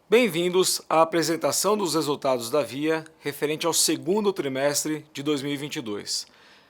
Bem-vindos à apresentação dos resultados da Via referente ao segundo trimestre de 2022.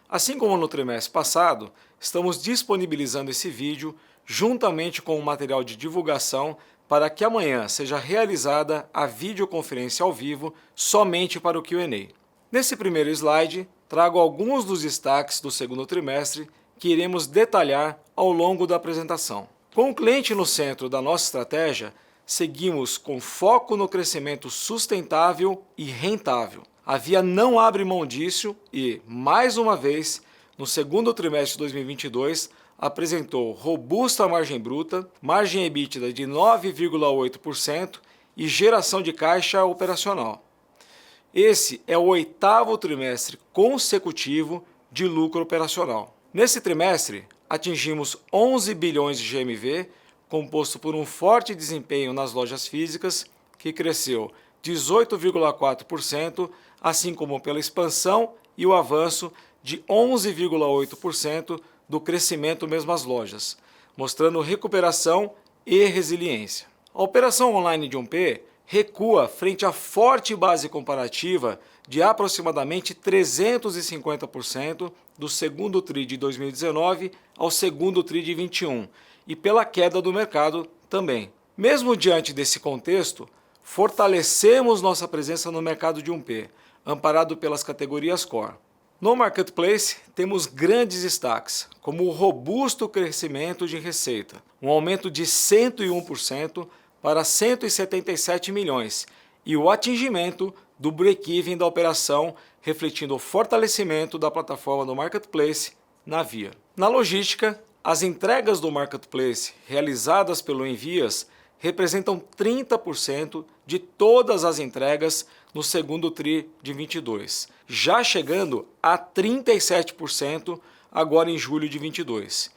Assim como no trimestre passado, estamos disponibilizando esse vídeo juntamente com o material de divulgação para que amanhã seja realizada a videoconferência ao vivo somente para o Q&A. Nesse primeiro slide, trago alguns dos destaques do segundo trimestre que iremos detalhar ao longo da apresentação. Com o cliente no centro da nossa estratégia, seguimos com foco no crescimento sustentável e rentável. A Via não abre mão disso e, mais uma vez, no segundo trimestre de 2022, apresentou robusta margem bruta, margem EBITDA de 9,8% e geração de caixa operacional. Esse é o 8º trimestre consecutivo de lucro operacional. Nesse trimestre, atingimos 11 bilhões de GMV, composto por um forte desempenho nas lojas físicas, que cresceu 18,4%, assim como pela expansão e o avanço de 11,8% do crescimento mesmas lojas, mostrando recuperação e resiliência. A operação online de 1P recua frente à forte base comparativa de aproximadamente 350% do segundo TRI de 2019 ao segundo TRI de 21, e pela queda do mercado também. Mesmo diante desse contexto, fortalecemos nossa presença no mercado de 1P, amparado pelas categorias Core. No Marketplace, temos grandes destaques, como o robusto crescimento de receita, um aumento de 101% para 177 milhões, e o atingimento do break-even da operação, refletindo o fortalecimento da plataforma do Marketplace na Via. Na logística, as entregas do Marketplace realizadas pelo Envias representam 30% de todas as entregas no segundo TRI de 22, já chegando a 37% agora em julho de 22.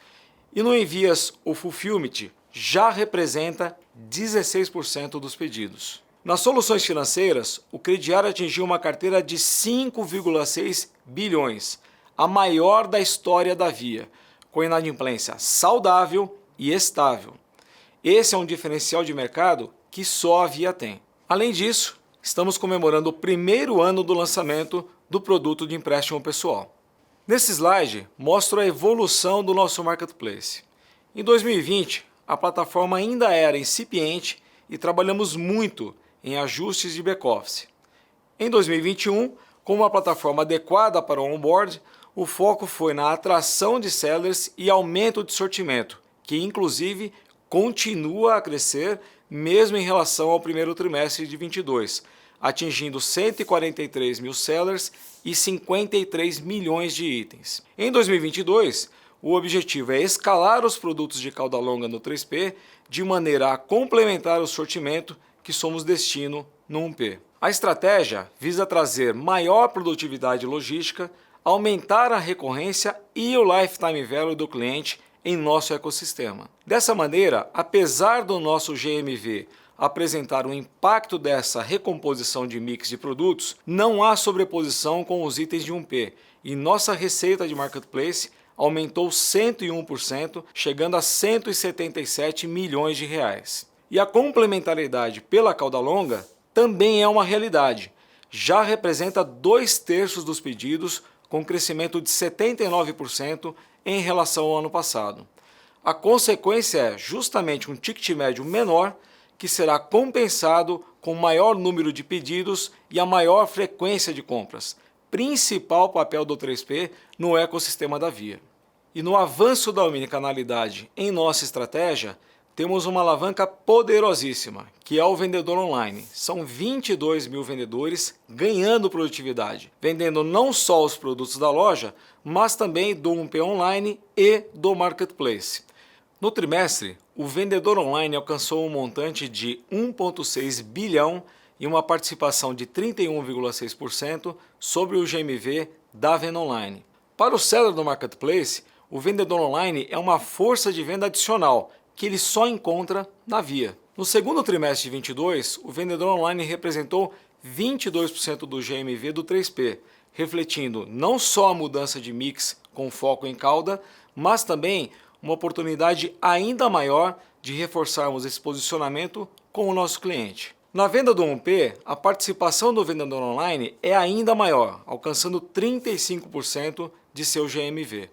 E no Envias, o Fulfillment já representa 16% dos pedidos. Nas soluções financeiras, o crediário atingiu uma carteira de 5,6 bilhões, a maior da história da Via, com inadimplência saudável e estável. Esse é um diferencial de mercado que só a Via tem. Além disso, estamos comemorando o primeiro ano do lançamento do produto de empréstimo pessoal. Nesse slide, mostro a evolução do nosso Marketplace. Em 2020, a plataforma ainda era incipiente e trabalhamos muito em ajustes de back-office. Em 2021, com uma plataforma adequada para o onboard, o foco foi na atração de sellers e aumento de sortimento, que inclusive continua a crescer mesmo em relação ao primeiro trimestre de 22, atingindo 143 mil sellers e 53 milhões de itens. Em 2022, o objetivo é escalar os produtos de cauda longa no 3P de maneira a complementar o sortimento que somos destino no 1P. A estratégia visa trazer maior produtividade logística, aumentar a recorrência e o lifetime value do cliente em nosso ecossistema. Dessa maneira, apesar do nosso GMV apresentar um impacto dessa recomposição de mix de produtos, não há sobreposição com os itens de 1P e nossa receita de Marketplace aumentou 101%, chegando a 177 milhões de reais. E a complementariedade pela cauda longa também é uma realidade. Já representa 2/3 dos pedidos, com crescimento de 79% em relação ao ano passado. A consequência é justamente um ticket médio menor, que será compensado com maior número de pedidos e a maior frequência de compras, principal papel do 3P no ecossistema da Via. E no avanço da omnicanalidade em nossa estratégia, temos uma alavanca poderosíssima, que é o vendedor online. São 22 mil vendedores ganhando produtividade, vendendo não só os produtos da loja, mas também do 1P online e do Marketplace. No trimestre, o vendedor online alcançou um montante de 1,6 bilhão e uma participação de 31,6% sobre o GMV da venda online. Para o seller do Marketplace, o vendedor online é uma força de venda adicional, que ele só encontra na Via. No segundo trimestre de 22, o vendedor online representou 22% do GMV do 3P, refletindo não só a mudança de mix com foco em cauda, mas também uma oportunidade ainda maior de reforçarmos esse posicionamento com o nosso cliente. Na venda do 1P, a participação do vendedor online é ainda maior, alcançando 35% de seu GMV.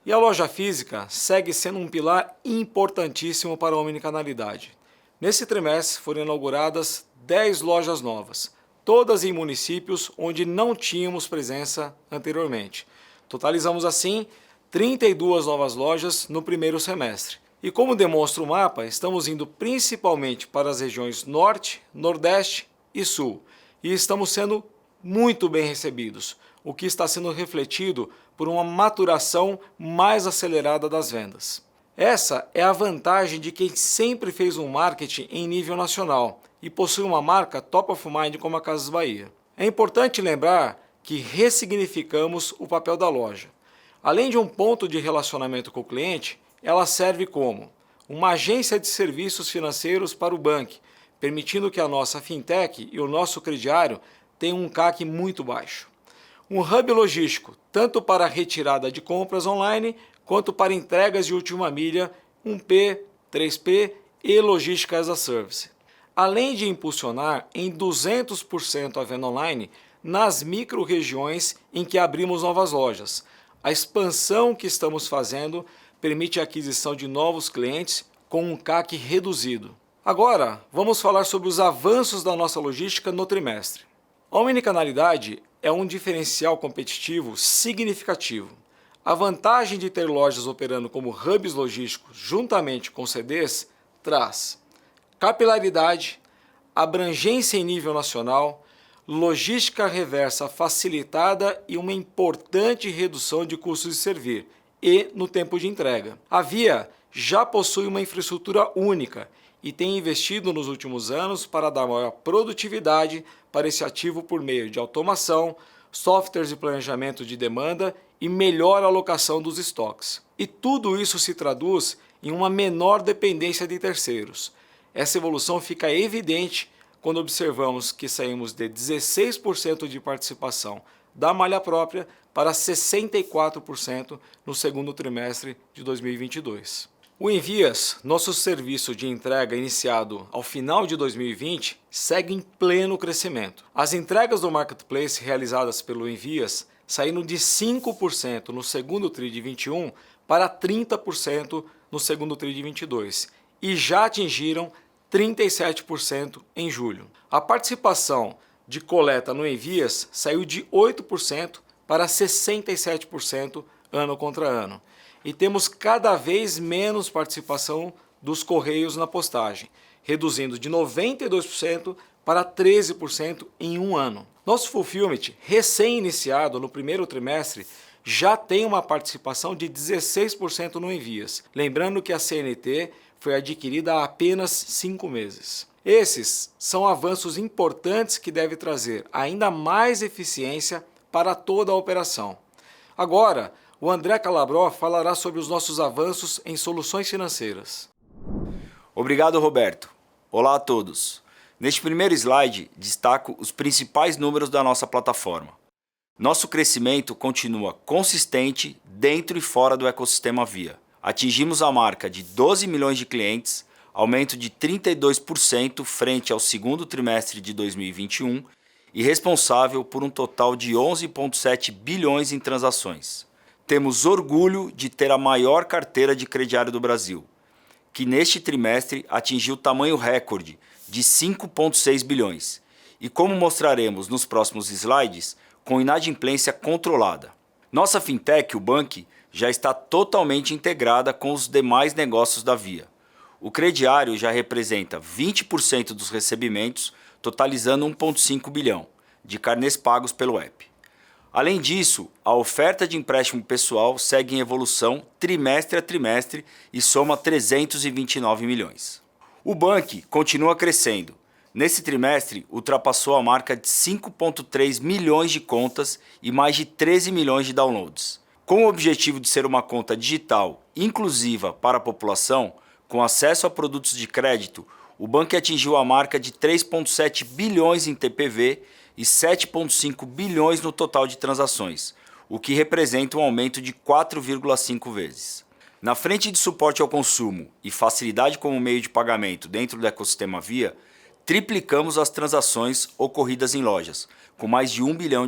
E a loja física segue sendo um pilar importantíssimo para a omnicanalidade. Nesse trimestre foram inauguradas 10 lojas novas, todas em municípios onde não tínhamos presença anteriormente. Totalizamos assim 32 novas lojas no primeiro semestre. E como demonstra o mapa, estamos indo principalmente para as regiões Norte, Nordeste e Sul. E estamos sendo muito bem recebidos, o que está sendo refletido por uma maturação mais acelerada das vendas. Essa é a vantagem de quem sempre fez um marketing em nível nacional e possui uma marca top of mind como a Casas Bahia. É importante lembrar que ressignificamos o papel da loja. Além de um ponto de relacionamento com o cliente, ela serve como uma agência de serviços financeiros para o banco, permitindo que a nossa fintech e o nosso crediário tenham um CAC muito baixo. Um hub logístico, tanto para a retirada de compras online, quanto para entregas de última milha, 1P, 3P e logística as a service. Além de impulsionar em 200% a venda online nas micro-regiões em que abrimos novas lojas. A expansão que estamos fazendo permite a aquisição de novos clientes com um CAC reduzido. Agora, vamos falar sobre os avanços da nossa logística no trimestre. A omnicanalidade é um diferencial competitivo significativo. A vantagem de ter lojas operando como hubs logísticos juntamente com CDs traz capilaridade, abrangência em nível nacional, logística reversa facilitada e uma importante redução de custos de servir e no tempo de entrega. A Via já possui uma infraestrutura única e tem investido nos últimos anos para dar maior produtividade para esse ativo por meio de automação, softwares de planejamento de demanda e melhor alocação dos estoques. E tudo isso se traduz em uma menor dependência de terceiros. Essa evolução fica evidente quando observamos que saímos de 16% de participação da malha própria para 64% no segundo trimestre de 2022. O Envias, nosso serviço de entrega iniciado ao final de 2020, segue em pleno crescimento. As entregas do Marketplace realizadas pelo Envias saíram de 5% no segundo TRI de 21 para 30% no segundo TRI de 22 e já atingiram 37% em julho. A participação de coleta no Envias saiu de 8% para 67% ano contra ano. E temos cada vez menos participação dos Correios na postagem, reduzindo de 92% para 13% em um ano. Nosso fulfillment, recém-iniciado no primeiro trimestre, já tem uma participação de 16% no Envias. Lembrando que a CNT foi adquirida há apenas 5 meses. Esses são avanços importantes que devem trazer ainda mais eficiência para toda a operação. Agora, o André Calabró falará sobre os nossos avanços em soluções financeiras. Obrigado, Roberto. Olá a todos. Neste primeiro slide, destaco os principais números da nossa plataforma. Nosso crescimento continua consistente dentro e fora do ecossistema Via. Atingimos a marca de 12 milhões de clientes, aumento de 32% frente ao segundo trimestre de 2021 e responsável por um total de 11,7 bilhões em transações. Temos orgulho de ter a maior carteira de crediário do Brasil, que neste trimestre atingiu tamanho recorde de 5,6 bilhões e, como mostraremos nos próximos slides, com inadimplência controlada. Nossa fintech, o Bank, já está totalmente integrada com os demais negócios da Via. O crediário já representa 20% dos recebimentos, totalizando 1,5 bilhão de carnês pagos pelo app. Além disso, a oferta de empréstimo pessoal segue em evolução trimestre a trimestre e soma 329 milhões. O Bank continua crescendo. Nesse trimestre, ultrapassou a marca de 5,3 milhões de contas e mais de 13 milhões de downloads. Com o objetivo de ser uma conta digital inclusiva para a população, com acesso a produtos de crédito, o Bank atingiu a marca de 3,7 bilhões em TPV e 7,5 bilhões no total de transações, o que representa um aumento de 4,5 vezes. Na frente de suporte ao consumo e facilidade como meio de pagamento dentro do ecossistema Via, triplicamos as transações ocorridas em lojas, com mais de R$1 bilhão.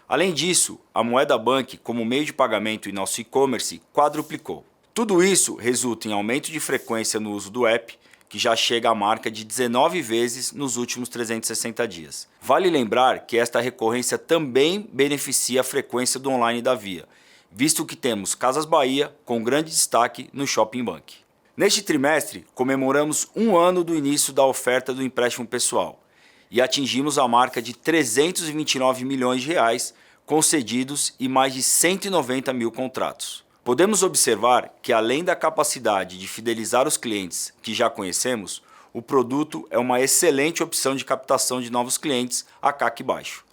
Além disso, a moeda Bank como meio de pagamento em nosso e-commerce quadruplicou. Tudo isso resulta em aumento de frequência no uso do app, que já chega à marca de 19 vezes nos últimos 360 dias. Vale lembrar que esta recorrência também beneficia a frequência do online da Via, visto que temos Casas Bahia com grande destaque no Shopping Bank. Neste trimestre, comemoramos 1 ano do início da oferta do empréstimo pessoal e atingimos a marca de R$329 milhões concedidos e mais de 190 mil contratos. Podemos observar que, além da capacidade de fidelizar os clientes que já conhecemos, o produto é uma excelente opção de captação de novos clientes a CAC baixo.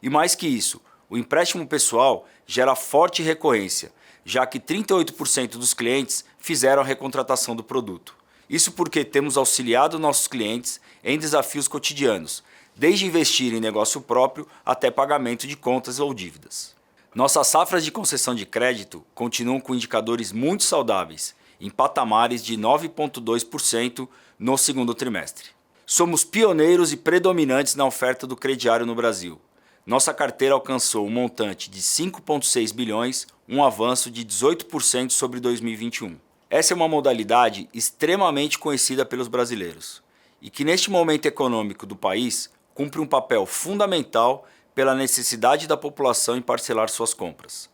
E mais que isso, o empréstimo pessoal gera forte recorrência, já que 38% dos clientes fizeram a recontratação do produto. Isso porque temos auxiliado nossos clientes em desafios cotidianos, desde investir em negócio próprio até pagamento de contas ou dívidas. Nossas safras de concessão de crédito continuam com indicadores muito saudáveis, em patamares de 9,2% no segundo trimestre. Somos pioneiros e predominantes na oferta do crediário no Brasil. Nossa carteira alcançou um montante de 5,6 bilhões, um avanço de 18% sobre 2021. Essa é uma modalidade extremamente conhecida pelos brasileiros e que, neste momento econômico do país, cumpre um papel fundamental pela necessidade da população em parcelar suas compras.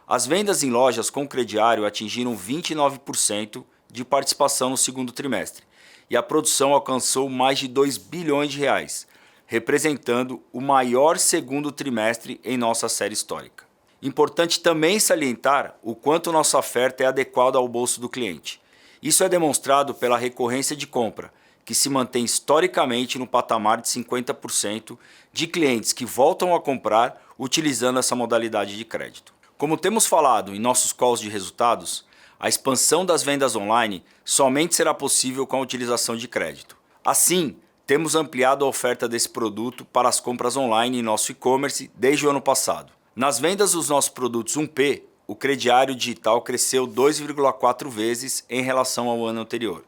As vendas em lojas com crediário atingiram 29% de participação no segundo trimestre e a produção alcançou mais de R$2 bilhões, representando o maior segundo trimestre em nossa série histórica. Importante também salientar o quanto nossa oferta é adequada ao bolso do cliente. Isso é demonstrado pela recorrência de compra, que se mantém historicamente no patamar de 50% de clientes que voltam a comprar utilizando essa modalidade de crédito. Como temos falado em nossos calls de resultados, a expansão das vendas online somente será possível com a utilização de crédito. Assim, temos ampliado a oferta desse produto para as compras online em nosso e-commerce desde o ano passado. Nas vendas dos nossos produtos 1P, o crediário digital cresceu 2,4 vezes em relação ao ano anterior.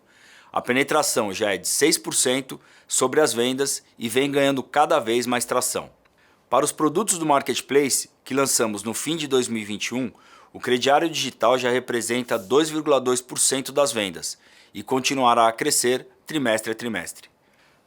A penetração já é de 6% sobre as vendas e vem ganhando cada vez mais tração. Para os produtos do Marketplace, que lançamos no fim de 2021, o crediário digital já representa 2,2% das vendas e continuará a crescer trimestre a trimestre.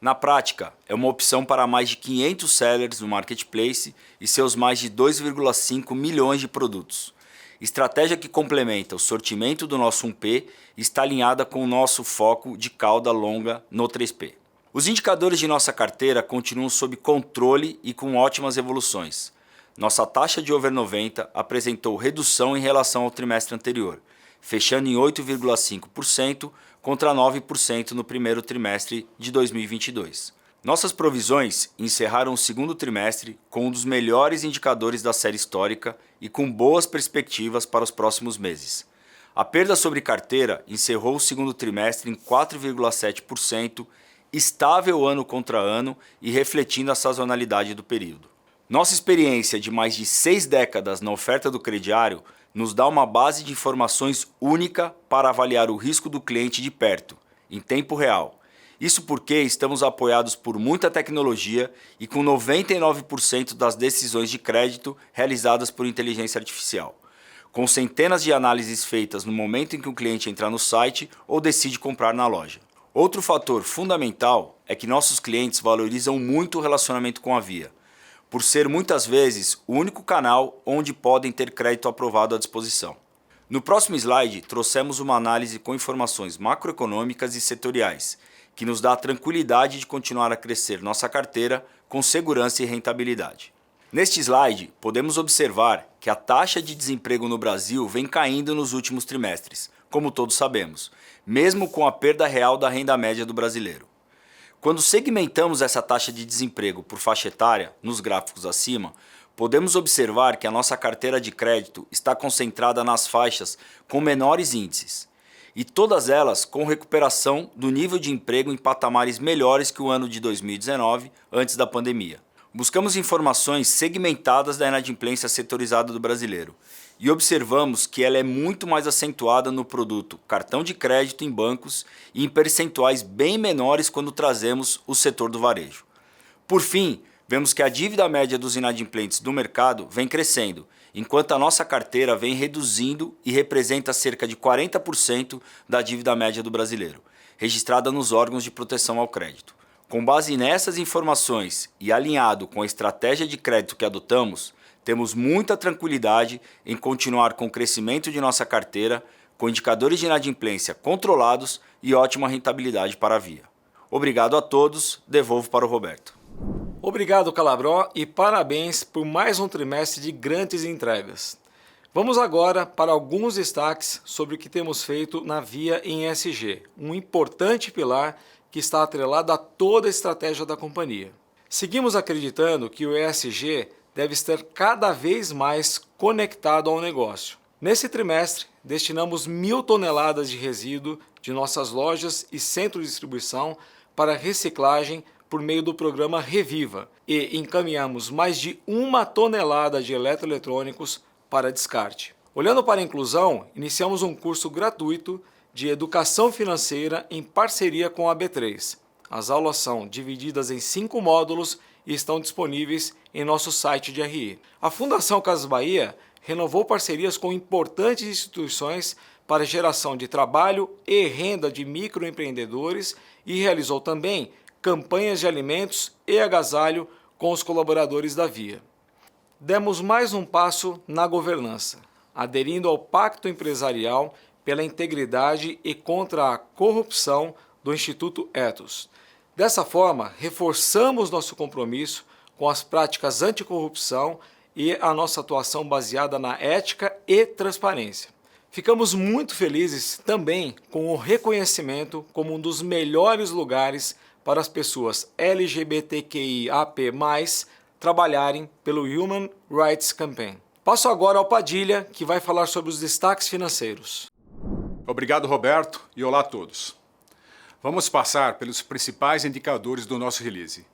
Na prática, é uma opção para mais de 500 sellers no Marketplace e seus mais de 2,5 milhões de produtos. Estratégia que complementa o sortimento do nosso 1P e está alinhada com o nosso foco de cauda longa no 3P. Os indicadores de nossa carteira continuam sob controle e com ótimas evoluções. Nossa taxa de over 90 apresentou redução em relação ao trimestre anterior, fechando em 8,5% contra 9% no primeiro trimestre de 2022. Nossas provisões encerraram o segundo trimestre com um dos melhores indicadores da série histórica e com boas perspectivas para os próximos meses. A perda sobre carteira encerrou o segundo trimestre em 4,7%, estável ano contra ano e refletindo a sazonalidade do período. Nossa experiência de mais de 6 décadas na oferta do crediário nos dá uma base de informações única para avaliar o risco do cliente de perto, em tempo real. Isso porque estamos apoiados por muita tecnologia e com 99% das decisões de crédito realizadas por inteligência artificial, com centenas de análises feitas no momento em que o cliente entra no site ou decide comprar na loja. Outro fator fundamental é que nossos clientes valorizam muito o relacionamento com a Via, por ser muitas vezes o único canal onde podem ter crédito aprovado à disposição. No próximo slide, trouxemos uma análise com informações macroeconômicas e setoriais, que nos dá a tranquilidade de continuar a crescer nossa carteira com segurança e rentabilidade. Neste slide, podemos observar que a taxa de desemprego no Brasil vem caindo nos últimos trimestres, como todos sabemos, mesmo com a perda real da renda média do brasileiro. Quando segmentamos essa taxa de desemprego por faixa etária, nos gráficos acima, podemos observar que a nossa carteira de crédito está concentrada nas faixas com menores índices, e todas elas com recuperação do nível de emprego em patamares melhores que o ano de 2019, antes da pandemia. Buscamos informações segmentadas da inadimplência setorizada do brasileiro, e observamos que ela é muito mais acentuada no produto cartão de crédito em bancos e em percentuais bem menores quando trazemos o setor do varejo. Por fim, vemos que a dívida média dos inadimplentes do mercado vem crescendo, enquanto a nossa carteira vem reduzindo e representa cerca de 40% da dívida média do brasileiro, registrada nos órgãos de proteção ao crédito. Com base nessas informações e alinhado com a estratégia de crédito que adotamos, temos muita tranquilidade em continuar com o crescimento de nossa carteira, com indicadores de inadimplência controlados e ótima rentabilidade para a Via. Obrigado a todos, devolvo para o Roberto. Obrigado, Calabró, e parabéns por mais um trimestre de grandes entregas. Vamos agora para alguns destaques sobre o que temos feito na Via em ESG, um importante pilar que está atrelado a toda a estratégia da companhia. Seguimos acreditando que o ESG deve estar cada vez mais conectado ao negócio. Nesse trimestre, destinamos 1.000 toneladas de resíduo de nossas lojas e centros de distribuição para reciclagem por meio do programa Reviva e encaminhamos mais de 1 tonelada de eletroeletrônicos para descarte. Olhando para a inclusão, iniciamos um curso gratuito de educação financeira em parceria com a B3. As aulas são divididas em 5 módulos e estão disponíveis em nosso site de RI. A Fundação Casas Bahia renovou parcerias com importantes instituições para geração de trabalho e renda de microempreendedores e realizou também campanhas de alimentos e agasalho com os colaboradores da Via. Demos mais um passo na governança, aderindo ao Pacto Empresarial pela Integridade e contra a Corrupção do Instituto Ethos. Dessa forma, reforçamos nosso compromisso com as práticas anticorrupção e a nossa atuação baseada na ética e transparência. Ficamos muito felizes também com o reconhecimento como um dos melhores lugares para as pessoas LGBTQIAP+, trabalharem pelo Human Rights Campaign. Passo agora ao Padilha, que vai falar sobre os destaques financeiros. Obrigado, Roberto, e olá a todos. Vamos passar pelos principais indicadores do nosso release.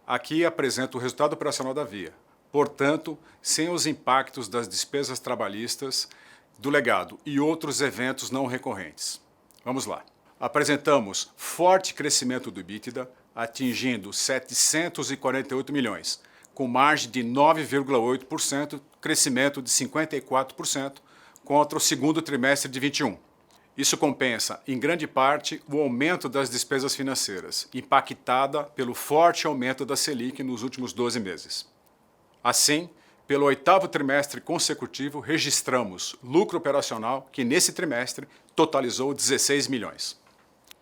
Aqui apresento o resultado operacional da Via, portanto, sem os impactos das despesas trabalhistas, do legado e outros eventos não recorrentes. Vamos lá. Apresentamos forte crescimento do EBITDA, atingindo 748 milhões, com margem de 9,8%, crescimento de 54% contra o segundo trimestre de 21. Isso compensa, em grande parte, o aumento das despesas financeiras, impactada pelo forte aumento da Selic nos últimos 12 meses. Assim, pelo 8º trimestre consecutivo, registramos lucro operacional que, nesse trimestre, totalizou 16 milhões.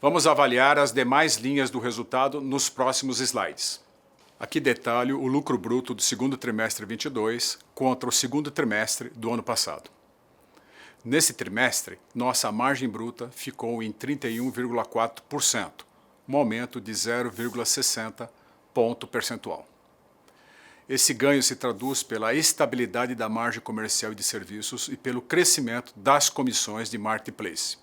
Vamos avaliar as demais linhas do resultado nos próximos slides. Aqui detalho o lucro bruto do segundo trimestre 22 contra o segundo trimestre do ano passado. Nesse trimestre, nossa margem bruta ficou em 31,4%, um aumento de 0,60 ponto percentual. Esse ganho se traduz pela estabilidade da margem comercial e de serviços e pelo crescimento das comissões de marketplace.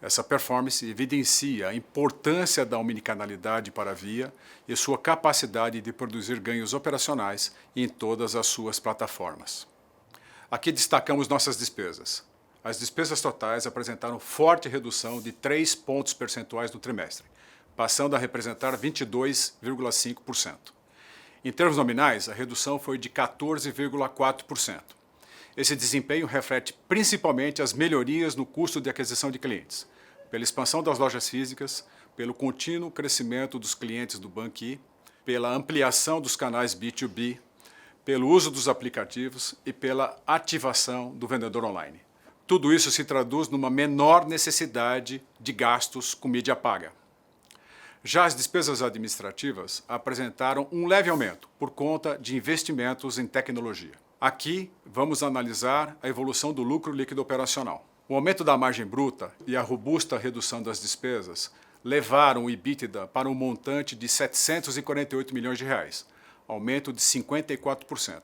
Essa performance evidencia a importância da omnicanalidade para a Via e sua capacidade de produzir ganhos operacionais em todas as suas plataformas. Aqui destacamos nossas despesas. As despesas totais apresentaram forte redução de 3 pontos percentuais no trimestre, passando a representar 22,5%. Em termos nominais, a redução foi de 14,4%. Esse desempenho reflete principalmente as melhorias no custo de aquisição de clientes, pela expansão das lojas físicas, pelo contínuo crescimento dos clientes do Banqui, pela ampliação dos canais B2B, pelo uso dos aplicativos e pela ativação do vendedor online. Tudo isso se traduz numa menor necessidade de gastos com mídia paga. Já as despesas administrativas apresentaram um leve aumento por conta de investimentos em tecnologia. Aqui vamos analisar a evolução do lucro líquido operacional. O aumento da margem bruta e a robusta redução das despesas levaram o EBITDA para um montante de 748 milhões de reais, aumento de 54%,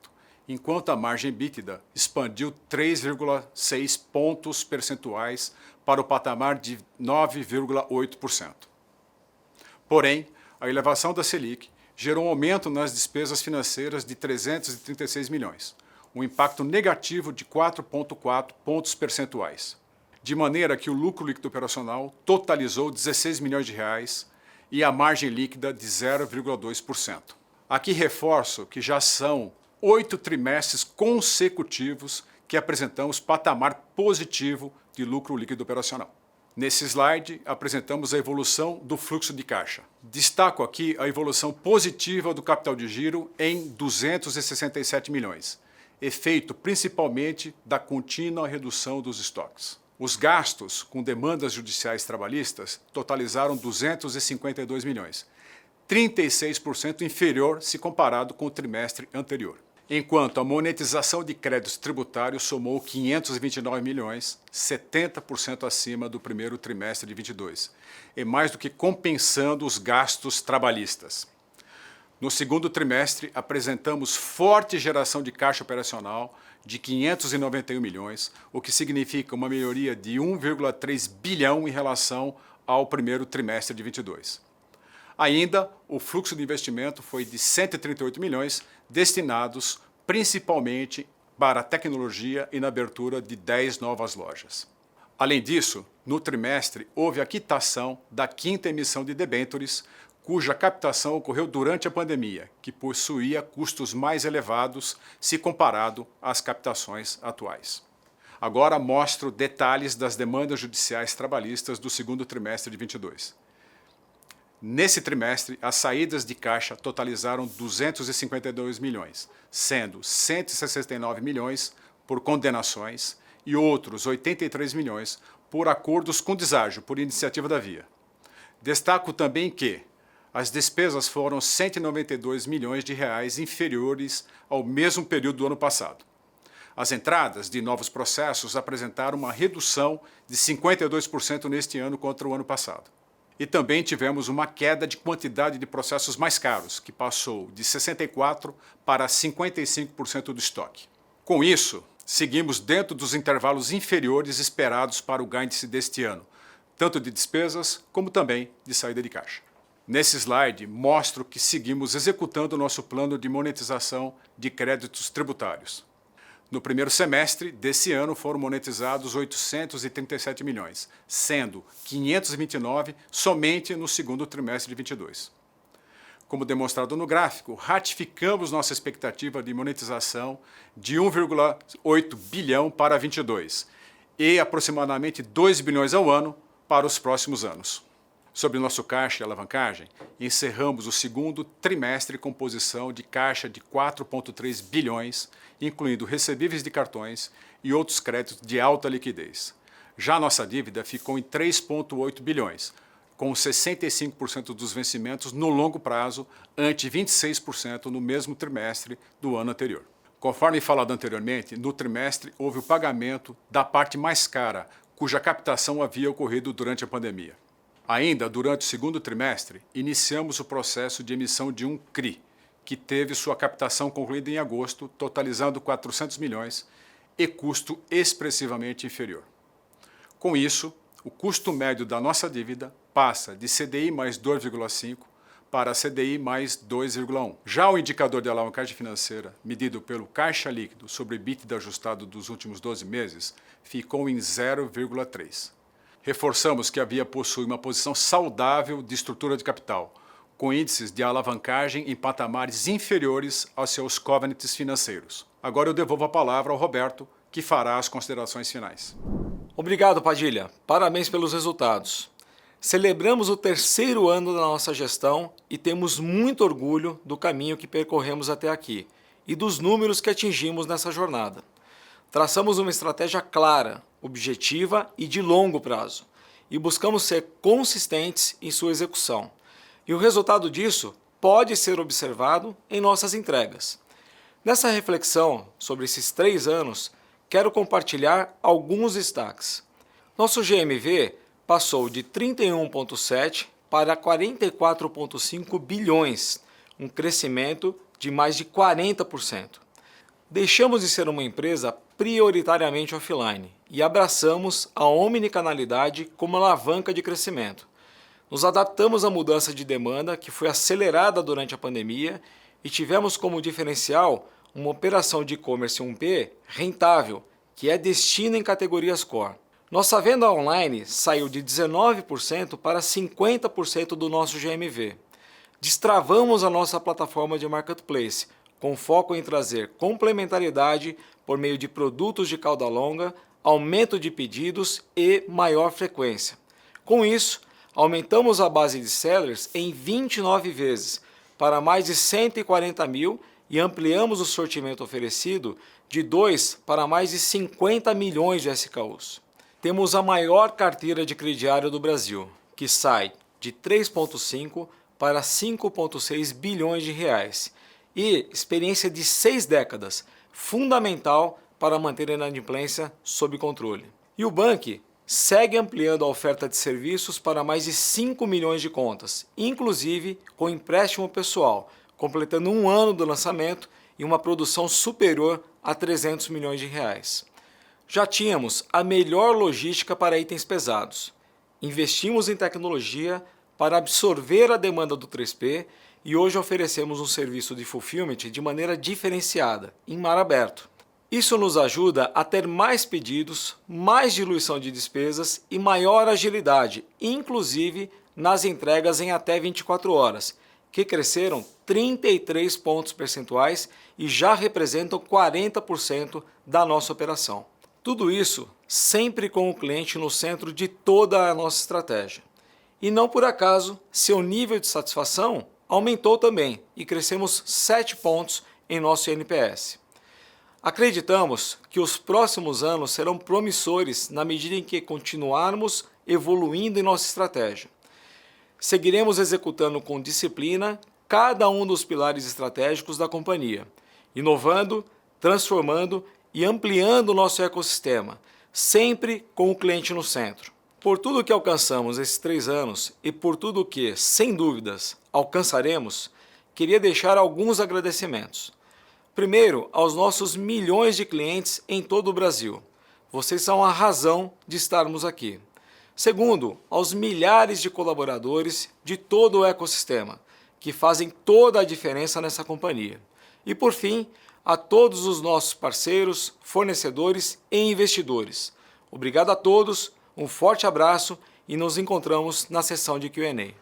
enquanto a margem EBITDA expandiu 3,6 pontos percentuais para o patamar de 9,8%. Porém, a elevação da Selic gerou um aumento nas despesas financeiras de 336 milhões, um impacto negativo de 4,4 pontos percentuais, de maneira que o lucro líquido operacional totalizou 16 milhões de reais e a margem líquida de 0,2%. Aqui reforço que já são 8 trimestres consecutivos que apresentamos patamar positivo de lucro líquido operacional. Nesse slide, apresentamos a evolução do fluxo de caixa. Destaco aqui a evolução positiva do capital de giro em 267 milhões, efeito principalmente da contínua redução dos estoques. Os gastos com demandas judiciais trabalhistas totalizaram 252 milhões, 36% inferior se comparado com o trimestre anterior. Enquanto a monetização de créditos tributários somou 529 milhões, 70% acima do primeiro trimestre de 22, e mais do que compensando os gastos trabalhistas. No segundo trimestre, apresentamos forte geração de caixa operacional de 591 milhões, o que significa uma melhoria de 1,3 bilhão em relação ao primeiro trimestre de 22. Ainda, o fluxo de investimento foi de 138 milhões, destinados principalmente para a tecnologia e na abertura de 10 novas lojas. Além disso, no trimestre, houve a quitação da quinta emissão de debêntures, cuja captação ocorreu durante a pandemia, que possuía custos mais elevados se comparado às captações atuais. Agora mostro detalhes das demandas judiciais trabalhistas do segundo trimestre de 22. Nesse trimestre, as saídas de caixa totalizaram 252 milhões, sendo 169 milhões por condenações e outros 83 milhões por acordos com deságio por iniciativa da Via. Destaco também que as despesas foram 192 milhões de reais inferiores ao mesmo período do ano passado. As entradas de novos processos apresentaram uma redução de 52% neste ano contra o ano passado. E também tivemos uma queda de quantidade de processos mais caros, que passou de 64% para 55% do estoque. Com isso, seguimos dentro dos intervalos inferiores esperados para o guidance deste ano, tanto de despesas como também de saída de caixa. Nesse slide, mostro que seguimos executando o nosso plano de monetização de créditos tributários. No primeiro semestre desse ano foram monetizados 837 milhões, sendo 529 somente no segundo trimestre de 22. Como demonstrado no gráfico, ratificamos nossa expectativa de monetização de 1,8 bilhão para 22 e aproximadamente 2 bilhões ao ano para os próximos anos. Sobre nosso caixa e alavancagem, encerramos o segundo trimestre com posição de caixa de 4,3 bilhões, incluindo recebíveis de cartões e outros créditos de alta liquidez. Já nossa dívida ficou em 3,8 bilhões, com 65% dos vencimentos no longo prazo, ante 26% no mesmo trimestre do ano anterior. Conforme falado anteriormente, no trimestre houve o pagamento da parte mais cara, cuja captação havia ocorrido durante a pandemia. Ainda durante o segundo trimestre, iniciamos o processo de emissão de um CRI, que teve sua captação concluída em agosto, totalizando 400 milhões e custo expressivamente inferior. Com isso, o custo médio da nossa dívida passa de CDI mais 2,5 para CDI mais 2,1. Já o indicador de alavancagem financeira, medido pelo caixa líquido sobre EBITDA ajustado dos últimos 12 meses, ficou em 0,3. Reforçamos que a Via possui uma posição saudável de estrutura de capital, com índices de alavancagem em patamares inferiores aos seus covenants financeiros. Agora eu devolvo a palavra ao Roberto, que fará as considerações finais. Obrigado, Padilha. Parabéns pelos resultados. Celebramos o terceiro ano da nossa gestão e temos muito orgulho do caminho que percorremos até aqui e dos números que atingimos nessa jornada. Traçamos uma estratégia clara, objetiva e de longo prazo, e buscamos ser consistentes em sua execução. E o resultado disso pode ser observado em nossas entregas. Nessa reflexão sobre esses 3 anos, quero compartilhar alguns destaques. Nosso GMV passou de 31,7 para 44,5 bilhões, um crescimento de mais de 40%. Deixamos de ser uma empresa prioritariamente offline e abraçamos a omnicanalidade como alavanca de crescimento. Nos adaptamos à mudança de demanda que foi acelerada durante a pandemia e tivemos como diferencial uma operação de e-commerce 1P rentável, que é destino em categorias core. Nossa venda online saiu de 19% para 50% do nosso GMV. Destravamos a nossa plataforma de marketplace, com foco em trazer complementariedade por meio de produtos de cauda longa, aumento de pedidos e maior frequência. Com isso, aumentamos a base de sellers em 29 vezes, para mais de 140 mil, e ampliamos o sortimento oferecido de 2 para mais de 50 milhões de SKUs. Temos a maior carteira de crediário do Brasil, que sai de 3,5 para 5,6 bilhões de reais, e experiência de 6 décadas, fundamental para manter a inadimplência sob controle. E o Bank segue ampliando a oferta de serviços para mais de 5 milhões de contas, inclusive com empréstimo pessoal, completando um ano do lançamento e uma produção superior a 300 milhões de reais. Já tínhamos a melhor logística para itens pesados. Investimos em tecnologia para absorver a demanda do 3P e hoje oferecemos um serviço de fulfillment de maneira diferenciada, em mar aberto. Isso nos ajuda a ter mais pedidos, mais diluição de despesas e maior agilidade, inclusive nas entregas em até 24 horas, que cresceram 33 pontos percentuais e já representam 40% da nossa operação. Tudo isso sempre com o cliente no centro de toda a nossa estratégia. E não por acaso, seu nível de satisfação aumentou também e crescemos 7 pontos em nosso NPS. Acreditamos que os próximos anos serão promissores na medida em que continuarmos evoluindo em nossa estratégia. Seguiremos executando com disciplina cada um dos pilares estratégicos da companhia, inovando, transformando e ampliando o nosso ecossistema, sempre com o cliente no centro. Por tudo que alcançamos esses 3 anos e por tudo que, sem dúvidas, alcançaremos, queria deixar alguns agradecimentos. Primeiro, aos nossos milhões de clientes em todo o Brasil. Vocês são a razão de estarmos aqui. Segundo, aos milhares de colaboradores de todo o ecossistema, que fazem toda a diferença nessa companhia. E por fim, a todos os nossos parceiros, fornecedores e investidores. Obrigado a todos, um forte abraço e nos encontramos na sessão de Q&A.